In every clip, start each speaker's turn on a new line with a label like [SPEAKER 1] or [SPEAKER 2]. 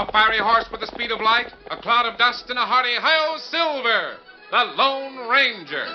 [SPEAKER 1] A fiery horse with the speed of light, a cloud of dust, and a hearty hi-yo Silver, the Lone Ranger.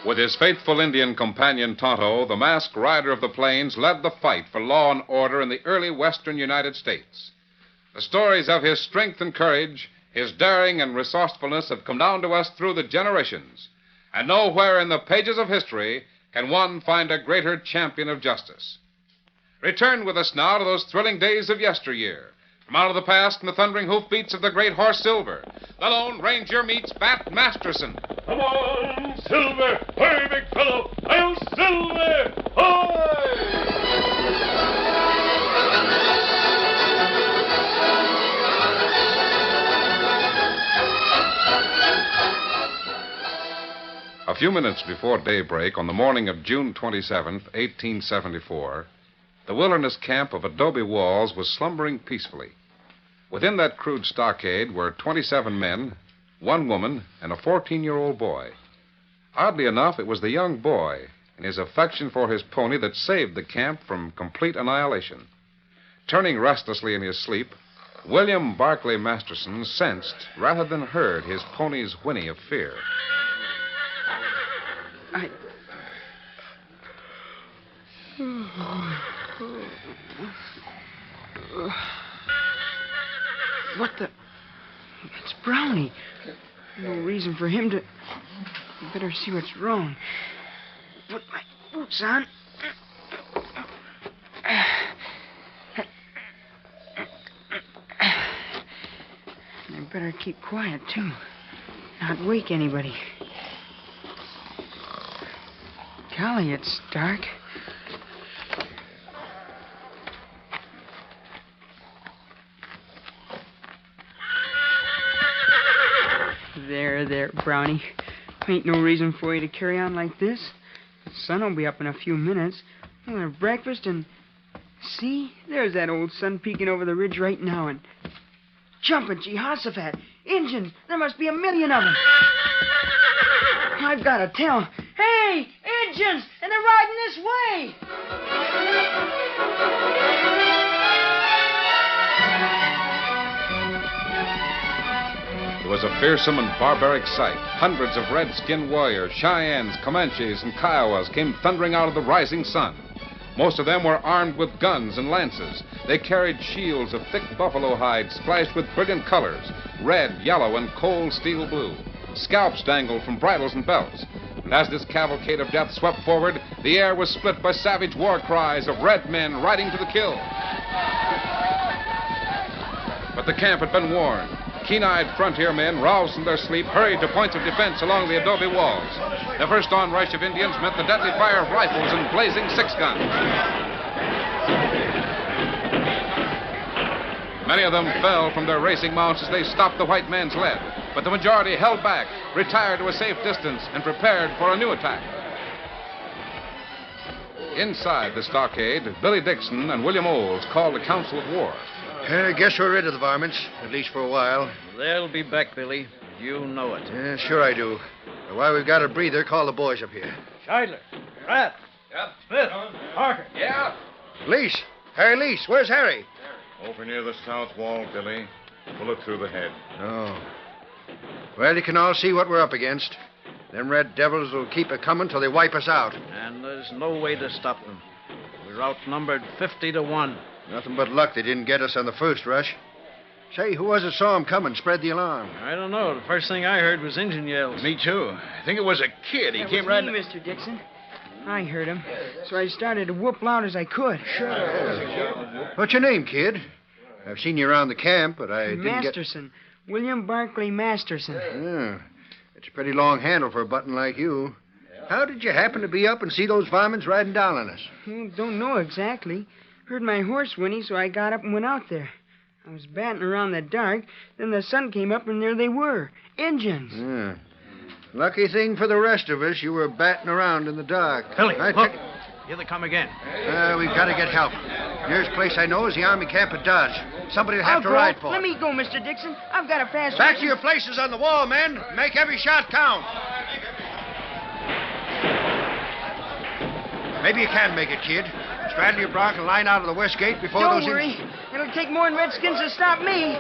[SPEAKER 1] With his faithful Indian companion Tonto, the masked rider of the plains led the fight for law and order in the early western United States. The stories of his strength and courage, his daring and resourcefulness have come down to us through the generations. And nowhere in the pages of history can one find a greater champion of justice. Return with us now to those thrilling days of yesteryear. From out of the past and the thundering hoofbeats of the great horse Silver, the Lone Ranger meets Bat Masterson.
[SPEAKER 2] Come on, Silver! Hurry, big fellow! I'll Silver! Hoy!
[SPEAKER 1] A few minutes before daybreak on the morning of June 27th, 1874, the wilderness camp of adobe walls was slumbering peacefully. Within that crude stockade were 27 men, 1 woman, and a 14-year-old boy. Oddly enough, it was the young boy and his affection for his pony that saved the camp from complete annihilation. Turning restlessly in his sleep, William Barclay Masterson sensed rather than heard his pony's whinny of fear.
[SPEAKER 3] What the... It's Brownie. No reason for him to... Better see what's wrong. Put my boots on. I better keep quiet, too. Not wake anybody. Golly, it's dark. There, Brownie. Ain't no reason for you to carry on like this. The sun will be up in a few minutes. We'll have breakfast and... See? There's that old sun peeking over the ridge right now and... Jumping Jehoshaphat! Injuns! There must be 1,000,000 of them! I've got to tell. Hey! Injuns! And they're riding this way!
[SPEAKER 1] It was a fearsome and barbaric sight. Hundreds of red-skinned warriors, Cheyennes, Comanches, and Kiowas came thundering out of the rising sun. Most of them were armed with guns and lances. They carried shields of thick buffalo hide splashed with brilliant colors, red, yellow, and cold steel blue. Scalps dangled from bridles and belts. And as this cavalcade of death swept forward, the air was split by savage war cries of red men riding to the kill. But the camp had been warned. Keen-eyed frontier men, roused from their sleep, hurried to points of defense along the adobe walls. The first onrush of Indians met the deadly fire of rifles and blazing 6-guns. Many of them fell from their racing mounts as they stopped the white man's lead. but the majority held back, retired to a safe distance, and prepared for a new attack. Inside the stockade, Billy Dixon and William Olds called a council of war.
[SPEAKER 4] I guess we're rid of the varmints, at least for a while.
[SPEAKER 5] They'll be back, Billy. You know it.
[SPEAKER 4] Yeah, sure I do. But while we've got a breather, call the boys up here.
[SPEAKER 5] Scheidler, Pratt, Smith, Parker.
[SPEAKER 1] Yeah?
[SPEAKER 4] Lease. Harry Lease. Where's Harry?
[SPEAKER 6] Over near the south wall, Billy. Bullet through the head.
[SPEAKER 4] Oh. Well, you can all see what we're up against. Them red devils will keep it coming till they wipe us out.
[SPEAKER 5] And there's no way to stop them. We're outnumbered 50-1.
[SPEAKER 4] Nothing but luck they didn't get us on the first rush. Say, who was it saw him coming, spread the alarm?
[SPEAKER 5] I don't know. The first thing I heard was engine yells.
[SPEAKER 6] Me too. I think it was a kid. He
[SPEAKER 3] That
[SPEAKER 6] came
[SPEAKER 3] was
[SPEAKER 6] right...
[SPEAKER 3] me, Mr. Dixon. I heard him, so I started to whoop loud as I could.
[SPEAKER 4] What's your name, kid? I've seen you around the camp, but I didn't get...
[SPEAKER 3] Masterson. William Barclay Masterson.
[SPEAKER 4] Yeah. It's a pretty long handle for a button like you. How did you happen to be up and see those varmints riding down on us?
[SPEAKER 3] Don't know exactly. Heard my horse whinny, so I got up and went out there. I was batting around the dark. Then the sun came up, and there they were. Injuns.
[SPEAKER 4] Yeah. Lucky thing for the rest of us, you were batting around in the dark.
[SPEAKER 5] Billy,
[SPEAKER 4] I
[SPEAKER 5] look.
[SPEAKER 4] think-
[SPEAKER 5] Here they come again.
[SPEAKER 4] We've got to get help. Nearest place I know is the Army camp at Dodge. Somebody will have
[SPEAKER 3] I'll
[SPEAKER 4] to
[SPEAKER 3] go.
[SPEAKER 4] ride for.
[SPEAKER 3] Let me go, Mr. Dixon. I've got a fast...
[SPEAKER 4] Back to your places on the wall, men. Make every shot count. Maybe you can make it, kid. Straddle your bronc and line out of the west gate before
[SPEAKER 3] Don't
[SPEAKER 4] those...
[SPEAKER 3] worry. It'll take more than Redskins to stop me.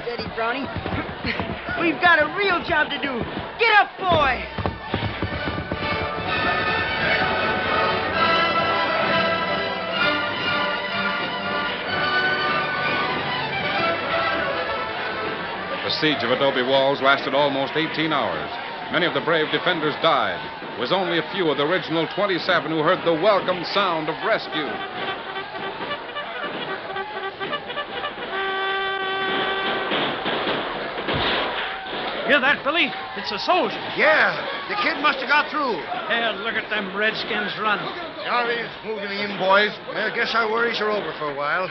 [SPEAKER 3] Steady, Brownie. We've got a real job to do. Get up, boy!
[SPEAKER 1] The siege of Adobe Walls lasted almost 18 hours. Many of the brave defenders died. It was only a few of the original 27 who heard the welcome sound of rescue.
[SPEAKER 5] Hear that, Billy? It's a soldier.
[SPEAKER 4] Yeah, the kid must have got through.
[SPEAKER 5] Hey, look at them Redskins run.
[SPEAKER 6] The Army's moving in, boys.
[SPEAKER 4] I guess our worries are over for a while.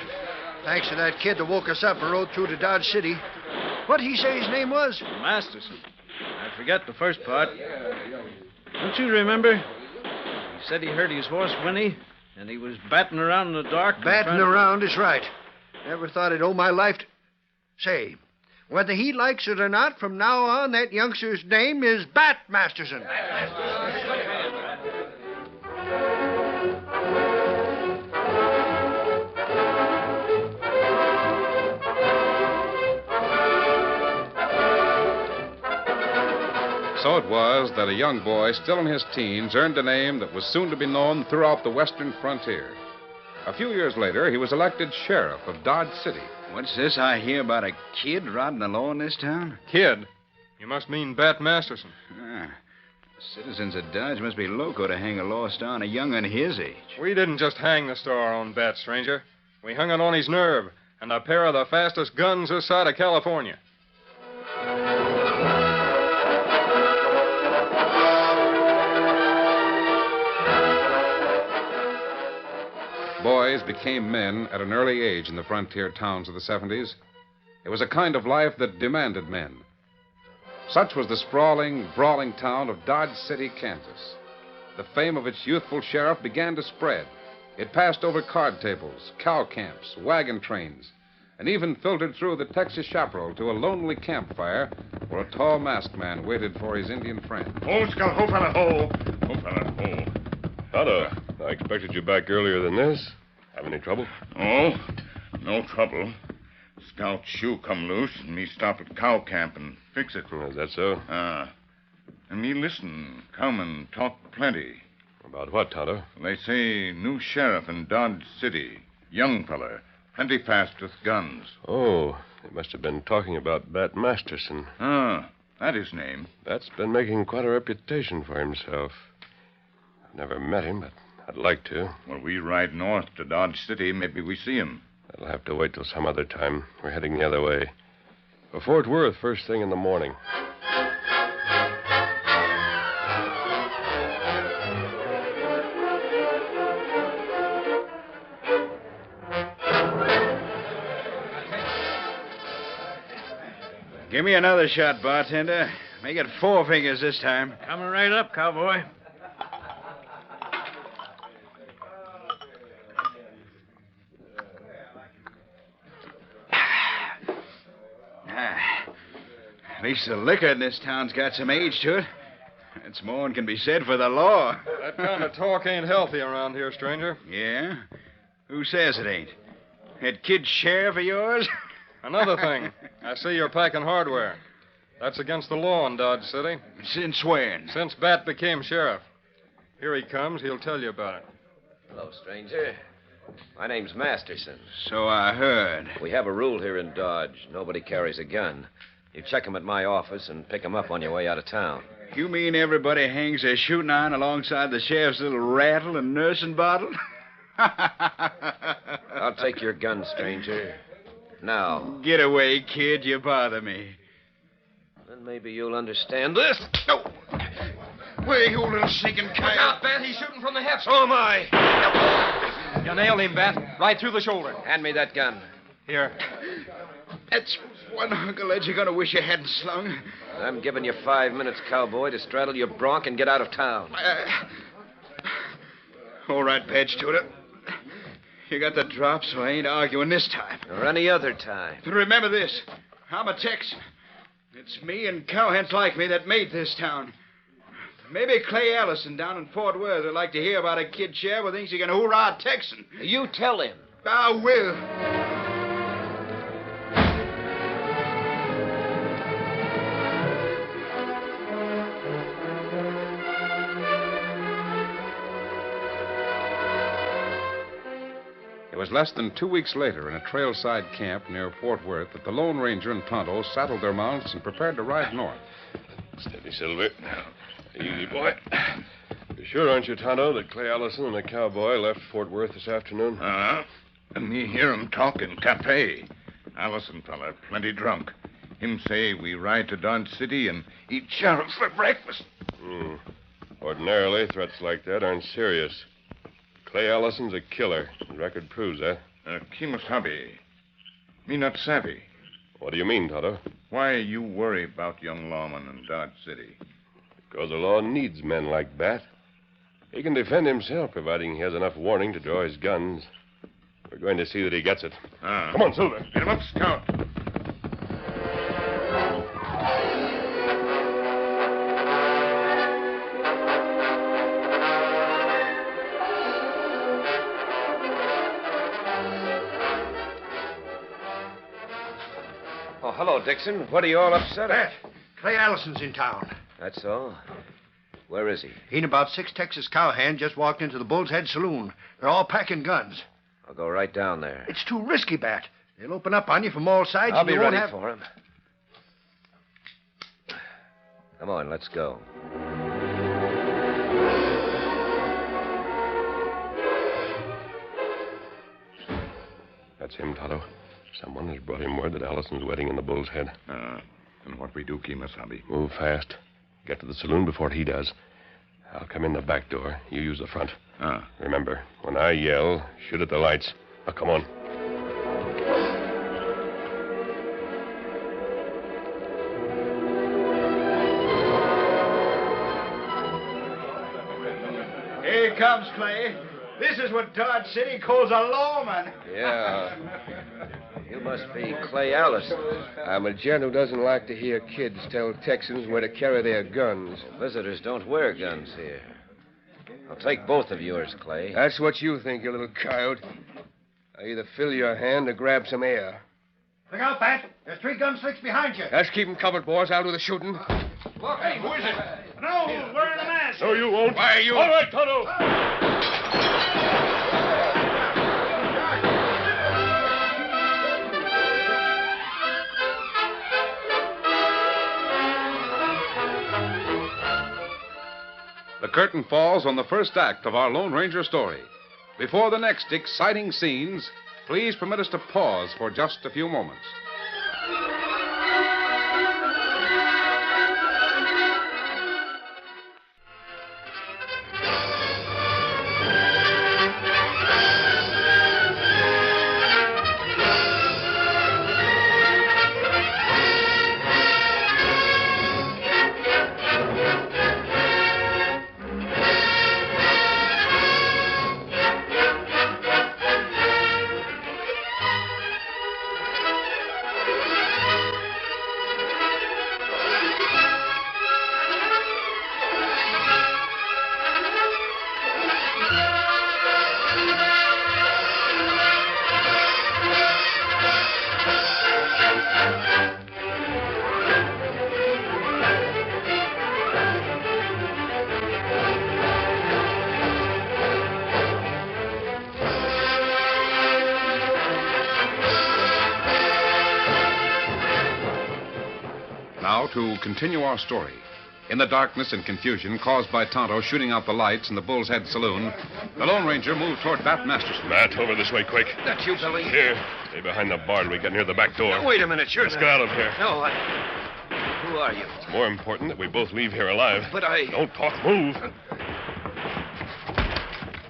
[SPEAKER 4] Thanks to that kid that woke us up and rode through to Dodge City. What'd he say his name was?
[SPEAKER 5] Masterson. I forget the first part. Don't you remember? He said he heard his horse whinny, and he was batting around in the dark.
[SPEAKER 4] Batting around is right. Never thought I'd owe my life to... Say, whether he likes it or not, from now on, that youngster's name is Bat Masterson.
[SPEAKER 1] So it was that a young boy, still in his teens, earned a name that was soon to be known throughout the western frontier. A few years later, he was elected sheriff of Dodge City.
[SPEAKER 7] What's this I hear about a kid riding the law in this town?
[SPEAKER 8] Kid? You must mean Bat Masterson.
[SPEAKER 7] Ah, the citizens of Dodge must be loco to hang a law star on a young'un his age.
[SPEAKER 8] We didn't just hang the star on Bat, stranger. We hung it on his nerve and a pair of the fastest guns this side of California.
[SPEAKER 1] Boys became men at an early age in the frontier towns of the 70s. It was a kind of life that demanded men. Such was the sprawling, brawling town of Dodge City, Kansas. The fame of its youthful sheriff began to spread. It passed over card tables, cow camps, wagon trains, and even filtered through the Texas chaparral to a lonely campfire where a tall masked man waited for his Indian friend.
[SPEAKER 6] Ho, Scout, ho, fella, ho. Ho, fella, ho.
[SPEAKER 2] Tonto, I expected you back earlier than this. Have any trouble?
[SPEAKER 6] Oh, no trouble. Scout's shoe come loose, and me stop at cow camp and fix it.
[SPEAKER 2] Is that so?
[SPEAKER 6] And me listen, come and talk plenty.
[SPEAKER 2] About what, Tonto?
[SPEAKER 6] They say new sheriff in Dodge City, young feller, plenty fast with guns.
[SPEAKER 2] Oh, they must have been talking about Bat Masterson.
[SPEAKER 6] That his name.
[SPEAKER 2] Bat's been making quite a reputation for himself. I've never met him, but I'd like to.
[SPEAKER 6] Well, we ride north to Dodge City. Maybe we see him.
[SPEAKER 2] That'll have to wait till some other time. We're heading the other way. For Fort Worth, first thing in the morning.
[SPEAKER 7] Give me another shot, bartender. Make it 4 fingers this time.
[SPEAKER 5] Coming right up, cowboy.
[SPEAKER 7] At least the liquor in this town's got some age to it. That's more than can be said for the law.
[SPEAKER 8] That kind of talk ain't healthy around here, stranger.
[SPEAKER 7] Yeah? Who says it ain't? That kid sheriff of yours?
[SPEAKER 8] Another thing. I see you're packing hardware. That's against the law in Dodge City.
[SPEAKER 7] Since when?
[SPEAKER 8] Since Bat became sheriff. Here he comes. He'll tell you about it.
[SPEAKER 9] Hello, stranger. My name's Masterson.
[SPEAKER 7] So I heard.
[SPEAKER 9] We have a rule here in Dodge. Nobody carries a gun. You check 'em at my office and pick 'em up on your way out of town.
[SPEAKER 7] You mean everybody hangs their shooting iron alongside the sheriff's little rattle and nursing bottle?
[SPEAKER 9] I'll take your gun, stranger. Now.
[SPEAKER 7] Get away, kid. You bother me.
[SPEAKER 9] Then maybe you'll understand this.
[SPEAKER 7] No. Where, you little sneaking coyote?
[SPEAKER 10] Look out, Bat. He's shooting from the hip.
[SPEAKER 9] So am I.
[SPEAKER 10] You nailed him, Bat. Right through the shoulder.
[SPEAKER 9] Hand me that gun.
[SPEAKER 10] Here.
[SPEAKER 7] That's one hunk of lead you're going to wish you hadn't slung.
[SPEAKER 9] I'm giving you 5 minutes, cowboy, to straddle your bronc and get out of town.
[SPEAKER 7] All right, Patch Tudor. You got the drop, so I ain't arguing this time.
[SPEAKER 9] Or any other time.
[SPEAKER 7] But remember this. I'm a Texan. It's me and cowhands like me that made this town. Maybe Clay Allison down in Fort Worth would like to hear about a kid sheriff who thinks he can hoorah Texan.
[SPEAKER 9] You tell him.
[SPEAKER 7] I will.
[SPEAKER 1] It was less than 2 weeks later in a trailside camp near Fort Worth that the Lone Ranger and Tonto saddled their mounts and prepared to ride north.
[SPEAKER 2] Steady, Silver. Easy, boy. You sure aren't you, Tonto, that Clay Allison and the cowboy left Fort Worth this afternoon?
[SPEAKER 6] And me hear him talk in cafe. Allison fella, plenty drunk. Him say we ride to Dodge City and eat sheriff for breakfast.
[SPEAKER 2] Ordinarily, threats like that aren't serious. Clay Allison's a killer. The record proves that.
[SPEAKER 6] Kemosabe. Me not savvy.
[SPEAKER 2] What do you mean, Tonto?
[SPEAKER 6] Why you worry about young lawman in Dodge City?
[SPEAKER 2] Because the law needs men like Bat. He can defend himself, providing he has enough warning to draw his guns. We're going to see that he gets it. Come on, Silver.
[SPEAKER 6] Get him up, Scout.
[SPEAKER 9] Oh, hello, Dixon. What are you all upset at?
[SPEAKER 4] Bat, Clay Allison's in town.
[SPEAKER 9] That's all? Where is he?
[SPEAKER 4] He and about 6 Texas cowhands just walked into the Bull's Head Saloon. They're all packing guns.
[SPEAKER 9] I'll go right down there.
[SPEAKER 4] It's too risky, Bat. They'll open up on you from all sides.
[SPEAKER 9] I'll be ready
[SPEAKER 4] have...
[SPEAKER 9] for him. Come on, let's go.
[SPEAKER 2] That's him, Tonto. Someone has brought him word that Allison's wedding in the Bull's Head.
[SPEAKER 6] And what we do, Kemosabe?
[SPEAKER 2] Move fast. Get to the saloon before he does. I'll come in the back door. You use the front. Remember, when I yell, shoot at the lights. Now, come on.
[SPEAKER 7] Here comes Clay. This is what Dodge City calls a lawman.
[SPEAKER 9] Yeah. You must be Clay Allison.
[SPEAKER 11] I'm a gent who doesn't like to hear kids tell Texans where to carry their guns.
[SPEAKER 9] Visitors don't wear guns here. I'll take both of yours, Clay.
[SPEAKER 11] That's what you think, you little coyote. I either fill your hand or grab some air.
[SPEAKER 4] Look out, Bat. There's 3 gun slicks behind you.
[SPEAKER 11] Let's keep 'em covered, boys. I'll do the shooting.
[SPEAKER 4] Look, hey, who is it?
[SPEAKER 5] No, we're in a mass.
[SPEAKER 2] No, you won't.
[SPEAKER 11] Why, you...
[SPEAKER 2] All right, Tonto.
[SPEAKER 1] The curtain falls on the first act of our Lone Ranger story. Before the next exciting scenes, please permit us to pause for just a few moments. now to continue our story. In the darkness and confusion caused by Tonto shooting out the lights in the Bull's Head Saloon, the Lone Ranger moved toward Bat Masterson.
[SPEAKER 2] Bat, over this way, quick.
[SPEAKER 9] That you, Billy?
[SPEAKER 2] Here. Stay behind the bar till we get near the back door.
[SPEAKER 9] Wait a minute, you're
[SPEAKER 2] Let's get out of here.
[SPEAKER 9] No, Who are you?
[SPEAKER 2] It's more important that we both leave here alive.
[SPEAKER 9] But I...
[SPEAKER 2] Don't talk. Move.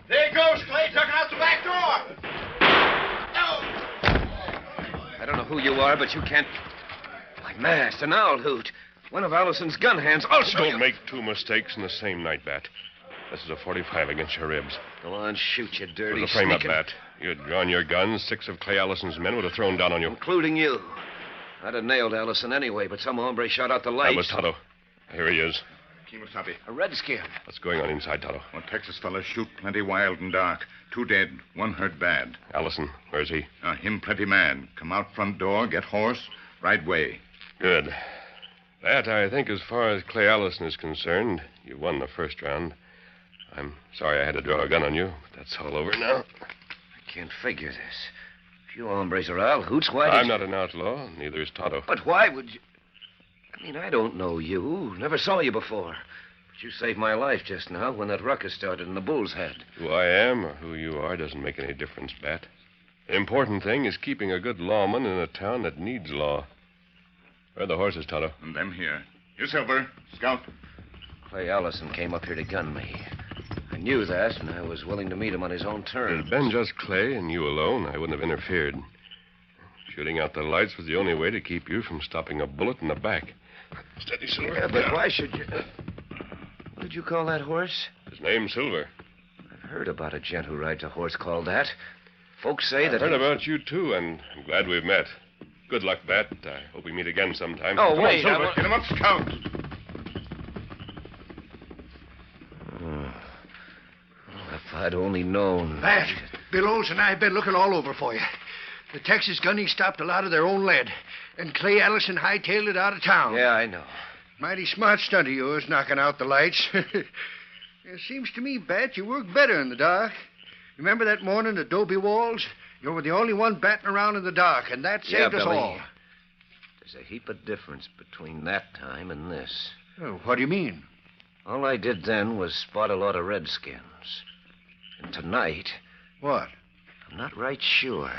[SPEAKER 7] There goes Clay, tucking out the back door.
[SPEAKER 9] I don't know who you are, but you can't... My mask, an owl hoot. One of Allison's gun hands. I'll show you.
[SPEAKER 2] Don't make two mistakes in the same night, Bat. This is a 45 against your ribs.
[SPEAKER 9] Go on, shoot, you dirty
[SPEAKER 2] For the frame-up,
[SPEAKER 9] sneaking...
[SPEAKER 2] Bat. You had drawn your guns, 6 of Clay Allison's men would have thrown down on you.
[SPEAKER 9] Including you. I'd have nailed Allison anyway, but some hombre shot out the lights.
[SPEAKER 2] That was Tonto. Here he is.
[SPEAKER 6] Kemosabe.
[SPEAKER 9] A redskin.
[SPEAKER 2] What's going on inside, Tonto?
[SPEAKER 6] One Texas fella shoot plenty wild and dark. 2 dead, 1 hurt bad.
[SPEAKER 2] Allison, where's he?
[SPEAKER 6] Him plenty mad. Come out front door, get horse, right way.
[SPEAKER 2] Good. That, I think, as far as Clay Allison is concerned, you won the first round. I'm sorry I had to draw a gun on you, but that's all over now.
[SPEAKER 9] I can't figure this. If you hombres are owl hoots, why did
[SPEAKER 2] I'm not an outlaw, neither is Tonto.
[SPEAKER 9] But why would you... I mean, I don't know you. Never saw you before. But you saved my life just now when that ruckus started in the Bull's Head.
[SPEAKER 2] Who I am or who you are doesn't make any difference, Bat. The important thing is keeping a good lawman in a town that needs law. Where are the horses, Tonto?
[SPEAKER 6] And them here. You, Silver. Scout.
[SPEAKER 9] Clay Allison came up here to gun me. I knew that, and I was willing to meet him on his own
[SPEAKER 2] If it
[SPEAKER 9] terms.
[SPEAKER 2] had been just Clay and you alone, I wouldn't have interfered. Shooting out the lights was the only way to keep you from stopping a bullet in the back. Steady, Silver.
[SPEAKER 9] Yeah, but why should you... What did you call that horse?
[SPEAKER 2] His name's Silver.
[SPEAKER 9] I've heard about a gent who rides a horse called that. Folks say that...
[SPEAKER 2] I heard about you, too, and I'm glad we've met. Good luck, Bat. I hope we meet again sometime.
[SPEAKER 9] Oh,
[SPEAKER 2] Come
[SPEAKER 9] wait,
[SPEAKER 2] on, Silver.
[SPEAKER 6] Get him up, Scout.
[SPEAKER 9] If I'd only known...
[SPEAKER 4] Bat, Bill Olds and I have been looking all over for you. The Texas gunning stopped a lot of their own lead, and Clay Allison hightailed it out of town.
[SPEAKER 9] Yeah, I know.
[SPEAKER 4] Mighty smart stunt of yours, knocking out the lights. It seems to me, Bat, you work better in the dark. Remember that morning at Adobe Walls? You were the only one batting around in the dark, and that saved us
[SPEAKER 9] Billy.
[SPEAKER 4] all.
[SPEAKER 9] There's a heap of difference between that time and this.
[SPEAKER 4] Oh, what do you mean?
[SPEAKER 9] All I did then was spot a lot of redskins. And tonight,
[SPEAKER 4] What?
[SPEAKER 9] I'm not right sure,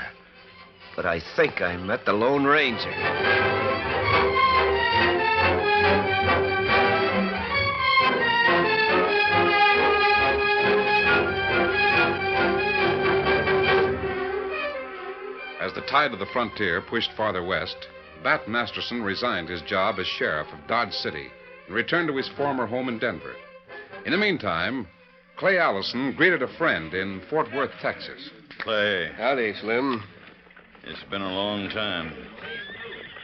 [SPEAKER 9] but I think I met the Lone Ranger.
[SPEAKER 1] As the tide of the frontier pushed farther west, Bat Masterson resigned his job as sheriff of Dodge City and returned to his former home in Denver. In the meantime, Clay Allison greeted a friend in Fort Worth, Texas.
[SPEAKER 5] Clay,
[SPEAKER 11] Howdy, Slim.
[SPEAKER 5] it's been a long time.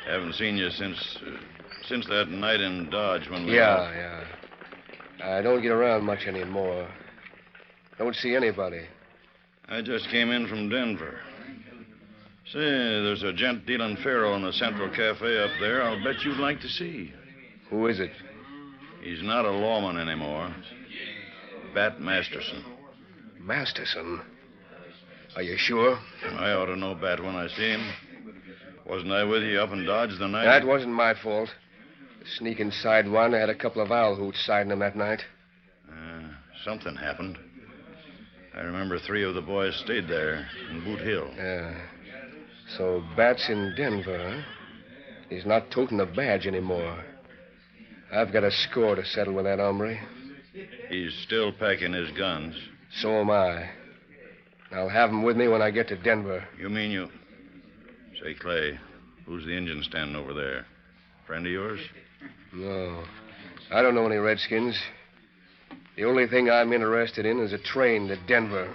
[SPEAKER 5] Haven't seen you since that night in Dodge when we...
[SPEAKER 11] Yeah. I don't get around much anymore. Don't see anybody.
[SPEAKER 5] I just came in from Denver. Say, there's a gent dealing faro in the Central Cafe up there I'll bet you'd like to see.
[SPEAKER 11] Who is it?
[SPEAKER 5] He's not a lawman anymore. Bat Masterson.
[SPEAKER 11] Masterson. Are you sure?
[SPEAKER 5] I ought to know Bat when I see him. Wasn't I with you up in Dodge the night?
[SPEAKER 11] That wasn't my fault. The sneaking sidewinder had a couple of owl hoots siding him that night.
[SPEAKER 5] Something happened. I remember 3 of the boys stayed there in Boot Hill.
[SPEAKER 11] Yeah. So Bat's in Denver, huh? He's not toting the badge anymore. I've got a score to settle with that hombre.
[SPEAKER 5] He's still packing his guns.
[SPEAKER 11] So am I. I'll have him with me when I get to Denver.
[SPEAKER 5] You mean you... Say, Clay, who's the Indian standing over there? Friend of yours?
[SPEAKER 11] No. I don't know any redskins. The only thing I'm interested in is a train to Denver.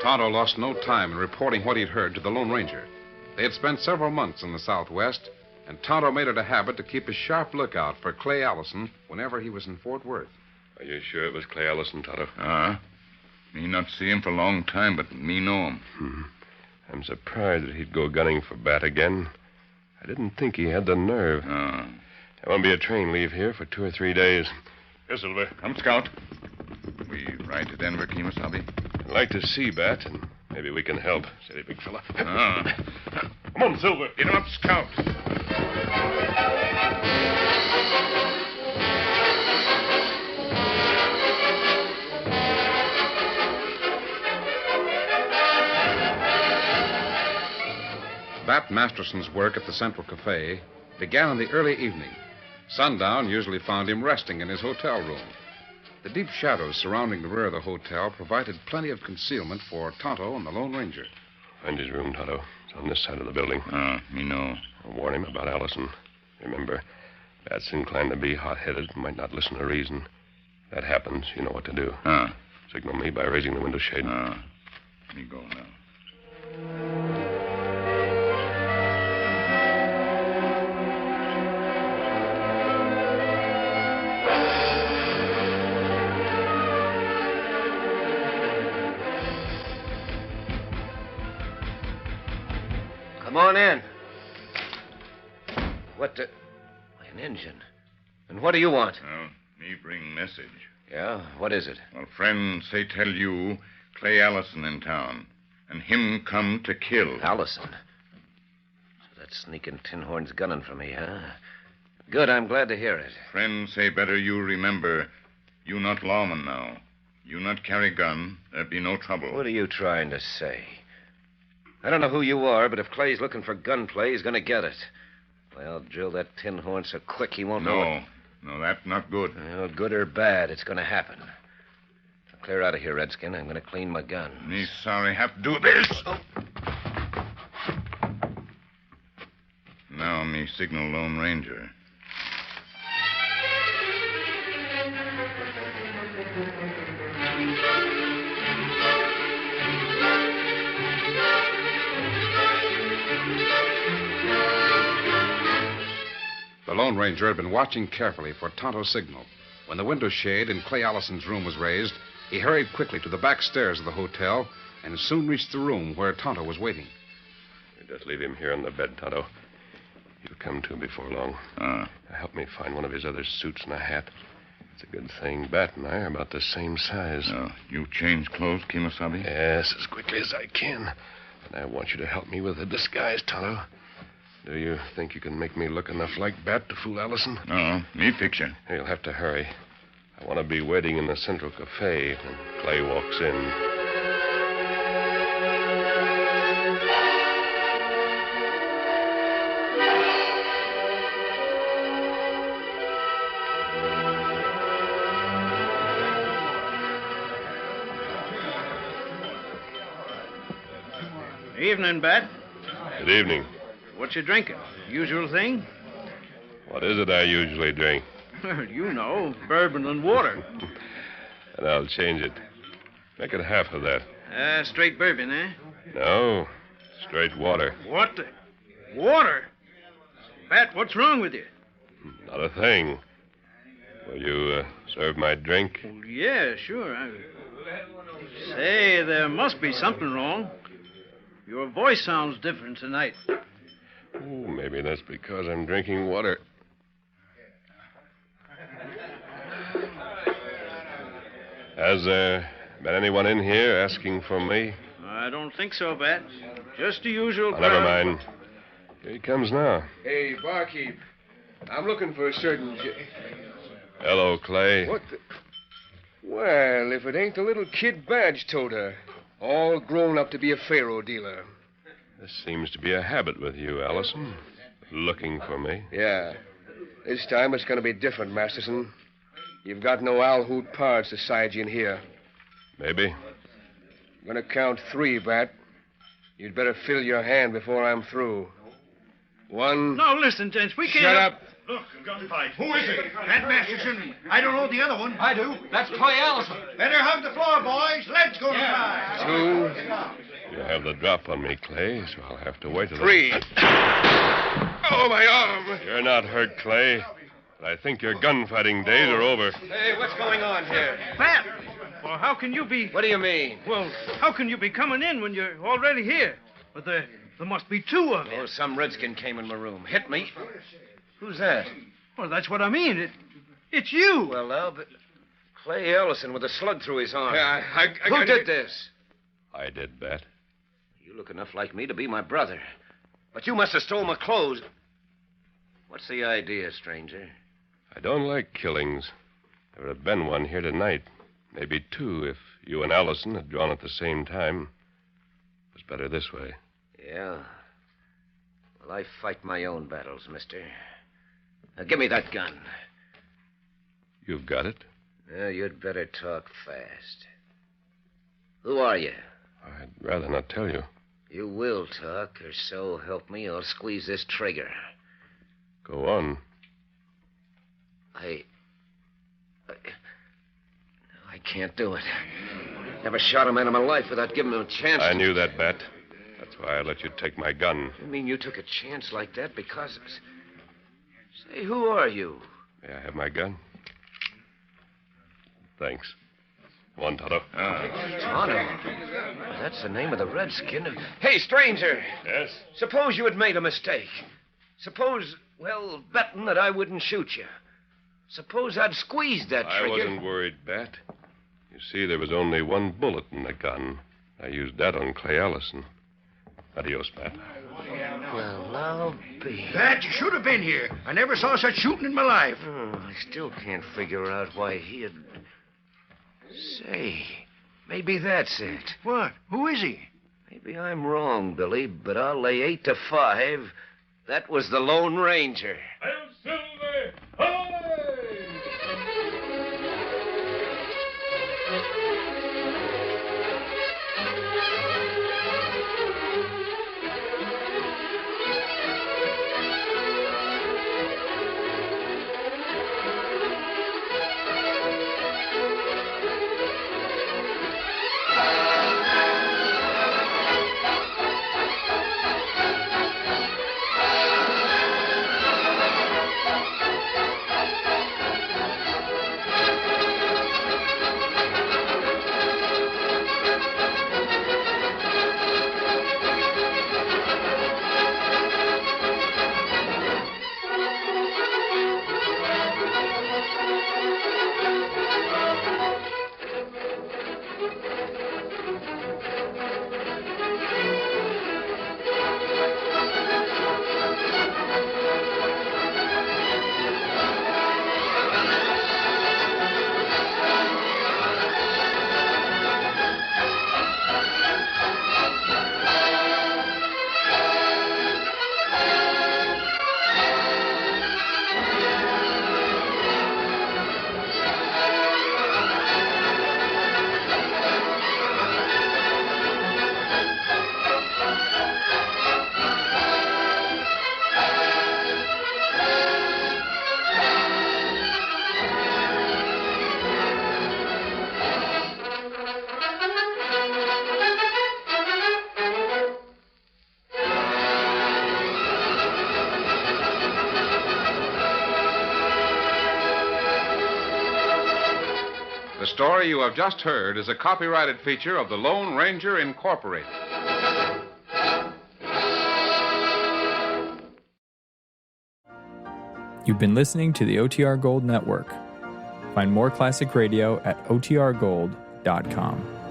[SPEAKER 1] Tonto lost no time in reporting what he'd heard to the Lone Ranger. They had spent several months in the Southwest, and Tonto made it a habit to keep a sharp lookout for Clay Allison whenever he was in Fort Worth.
[SPEAKER 2] Are you sure it was Clay Allison, Tonto?
[SPEAKER 6] Me not see him for a long time, but me know him.
[SPEAKER 2] I'm surprised that he'd go gunning for Bat again. I didn't think he had the nerve.
[SPEAKER 6] Ah.
[SPEAKER 2] There won't be a train leave here for 2 or 3 days. Here, Silver.
[SPEAKER 6] Come, Scout. We ride to Denver, Kemosabe.
[SPEAKER 2] I'd like to see Bat and Maybe we can help. Steady, big fella.
[SPEAKER 6] Come on, Silver. Get him up, Scout.
[SPEAKER 1] Bat Masterson's work at the Central Cafe began in the early evening. Sundown usually found him resting in his hotel room. The deep shadows surrounding the rear of the hotel provided plenty of concealment for Tonto and the Lone Ranger.
[SPEAKER 2] Find his room, Tonto. It's on this side of the building.
[SPEAKER 6] Me know.
[SPEAKER 2] I'll warn him about Allison. Remember, Bat's inclined to be hot-headed and might not listen to reason. If that happens, you know what to do. Signal me by raising the window shade.
[SPEAKER 6] Me go now.
[SPEAKER 9] Come on in. What the... An engine. And what do you want?
[SPEAKER 6] Well, me bring message.
[SPEAKER 9] Yeah? What is it?
[SPEAKER 6] Well, friend say tell you Clay Allison in town. And him come to kill.
[SPEAKER 9] Allison? So that sneaking tin horn's gunning for me, huh? Good, I'm glad to hear it.
[SPEAKER 6] Friend say better you remember, you not lawman now. You not carry gun, there be no trouble.
[SPEAKER 9] What are you trying to say? I don't know who you are, but if Clay's looking for gunplay, he's going to get it. Well, drill that tin horn so quick he won't know it.
[SPEAKER 6] No, that not good.
[SPEAKER 9] Well, good or bad, it's going to happen. So clear out of here, Redskin. I'm going to clean my gun.
[SPEAKER 6] Me sorry have to do this. Now me signal Lone Ranger.
[SPEAKER 1] The Lone Ranger had been watching carefully for Tonto's signal. When the window shade in Clay Allison's room was raised, he hurried quickly to the back stairs of the hotel and soon reached the room where Tonto was waiting.
[SPEAKER 2] You just leave him here on the bed, Tonto. He'll come to before long. Help me find one of his other suits and a hat. It's a good thing Bat and I are about the same size.
[SPEAKER 6] You change clothes, Kimasabi?
[SPEAKER 2] Yes, as quickly as I can. And I want you to help me with the disguise, Tonto. Do you think you can make me look enough like Bat to fool Allison?
[SPEAKER 6] No, me picture.
[SPEAKER 2] You'll have to hurry. I want to be waiting in the Central Cafe when Clay walks in.
[SPEAKER 5] Evening, Bat.
[SPEAKER 2] Good evening.
[SPEAKER 5] What you drinking? Usual thing?
[SPEAKER 2] What is it I usually drink?
[SPEAKER 5] Well, you know, bourbon and water.
[SPEAKER 2] And I'll change it. Make it half of that.
[SPEAKER 5] Straight bourbon, eh?
[SPEAKER 2] No, straight water.
[SPEAKER 5] What the... Water? Bat, what's wrong with you?
[SPEAKER 2] Not a thing. Will you serve my drink?
[SPEAKER 5] Well, yeah, sure. Say, there must be something wrong. Your voice sounds different tonight.
[SPEAKER 2] Oh, maybe that's because I'm drinking water. Has there been anyone in here asking for me?
[SPEAKER 5] I don't think so, Bat. Just the usual crowd.
[SPEAKER 2] Never mind. Here he comes now.
[SPEAKER 11] Hey, barkeep. I'm looking for a certain...
[SPEAKER 2] Hello, Clay.
[SPEAKER 11] What the... Well, if it ain't the little kid Badge toter, all grown up to be a faro dealer.
[SPEAKER 2] This seems to be a habit with you, Allison. Looking for me.
[SPEAKER 11] Yeah. This time it's going to be different, Masterson. You've got no Alhoot pards to side you in here.
[SPEAKER 2] Maybe.
[SPEAKER 11] I'm going to count 3, Bat. You'd better fill your hand before I'm through. 1...
[SPEAKER 5] No, listen, gents, we can't...
[SPEAKER 11] Shut up.
[SPEAKER 4] Look, a gunfight. Who is it? That Masterson. I don't know the other one.
[SPEAKER 10] I do. That's Clay Allison.
[SPEAKER 4] Better hug the floor, boys. Let's go to try.
[SPEAKER 11] 2...
[SPEAKER 2] You have the drop on me, Clay, so I'll have to wait till...
[SPEAKER 11] 3... Oh, my arm.
[SPEAKER 2] You're not hurt, Clay. But I think your gunfighting days are over.
[SPEAKER 9] Hey, what's going on here?
[SPEAKER 5] Bat! Well, how can you be...
[SPEAKER 9] What do you mean?
[SPEAKER 5] Well, how can you be coming in when you're already here? But there must be 2 of you.
[SPEAKER 9] Oh, some redskin came in my room. Hit me. Who's that?
[SPEAKER 5] Well, that's what I mean. It's you.
[SPEAKER 9] Well, now, but... Clay Ellison with a slug through his arm.
[SPEAKER 11] Yeah,
[SPEAKER 9] Who did this?
[SPEAKER 2] I did, Bat.
[SPEAKER 9] You look enough like me to be my brother. But you must have stolen my clothes. What's the idea, stranger?
[SPEAKER 2] I don't like killings. There would have been one here tonight. Maybe two if you and Allison had drawn at the same time. It was better this way.
[SPEAKER 9] Yeah. Well, I fight my own battles, mister. Now, give me that gun.
[SPEAKER 2] You've got it?
[SPEAKER 9] You'd better talk fast. Who are you?
[SPEAKER 2] I'd rather not tell you.
[SPEAKER 9] You will talk, or so help me, I'll squeeze this trigger.
[SPEAKER 2] Go on.
[SPEAKER 9] I can't do it. Never shot a man in my life without giving him a chance.
[SPEAKER 2] I knew that, Bat. That's why I let you take my gun.
[SPEAKER 9] You mean you took a chance like that because... Say, who are you?
[SPEAKER 2] May I have my gun? Thanks. Come on, Tonto.
[SPEAKER 9] Tonto? That's the name of the redskin. Hey, stranger.
[SPEAKER 2] Yes?
[SPEAKER 9] Suppose you had made a mistake. Suppose, well, betting that I wouldn't shoot you. Suppose I'd squeezed that trigger.
[SPEAKER 2] I wasn't worried, Bat. You see, there was only one bullet in the gun. I used that on Clay Allison. Adios, Bat.
[SPEAKER 9] Well, I'll be...
[SPEAKER 4] Bat, you should have been here. I never saw such shooting in my life.
[SPEAKER 9] I still can't figure out why he'd... Say, maybe that's it.
[SPEAKER 4] What? Who is he?
[SPEAKER 9] Maybe I'm wrong, Billy, but I'll lay 8-5. That was the Lone Ranger.
[SPEAKER 1] The story you have just heard is a copyrighted feature of the Lone Ranger Incorporated.
[SPEAKER 12] You've been listening to the OTR Gold Network. Find more classic radio at otrgold.com.